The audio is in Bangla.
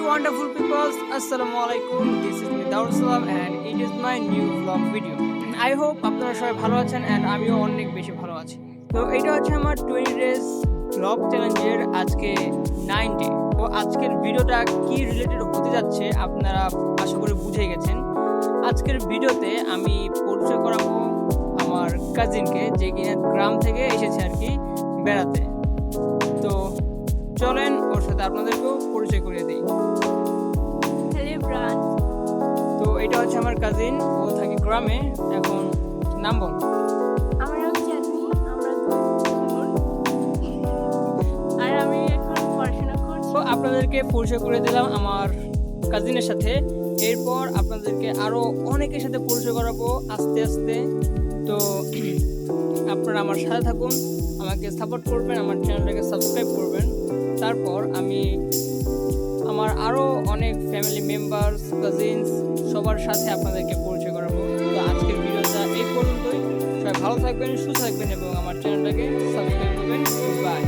wonderful people, Assalamualaikum. This is me Daur Salam and it is my new vlog video. I hope আপনারা সবাই ভালো আছেন and আমিও অনেক বেশি ভালো আছি। তো এটা হচ্ছে আমার 20 days vlog চ্যালেঞ্জের আজকে 9 ডে। তো আজকের ভিডিওটা কি রিলেটেড হতে যাচ্ছে আপনারা আশা করি বুঝে গেছেন। আজকের ভিডিওতে আমি পরিচয় করাবো আমার কাজিনকে, যে কিনা গ্রাম থেকে এসেছে আর কি বেড়াতে। তো চলেন ওর সাথে আপনাদেরকেও পরিচয় করিয়ে দিই। তো এটা হচ্ছে আমার কাজিন, ও থাকে গ্রামে। এখন নাম বল। আমার নাম জানবি, আমরা আর আমি এখন পড়াশোনা করছি। তো আপনাদেরকে পরিচয় করে দিলাম আমার কাজিনের সাথে। এরপর আপনাদেরকে আরো অনেকের সাথে পরিচয় করাবো আস্তে আস্তে। তো আপনারা আমার সাথে থাকুন, আমাকে সাপোর্ট করবেন, আমার চ্যানেলটাকে সাবস্ক্রাইব করবেন। তারপর আমি আমার আরও অনেক ফ্যামিলি মেম্বার্স, কাজিনস সবার সাথে আপনাদেরকে পরিচয় করাবো। তো আজকের ভিডিওটা এই পর্যন্তই। সবাই ভালো থাকবেন, সুস্থ থাকবেন এবং আমার চ্যানেলটাকে সাবস্ক্রাইব করবেন। বাই।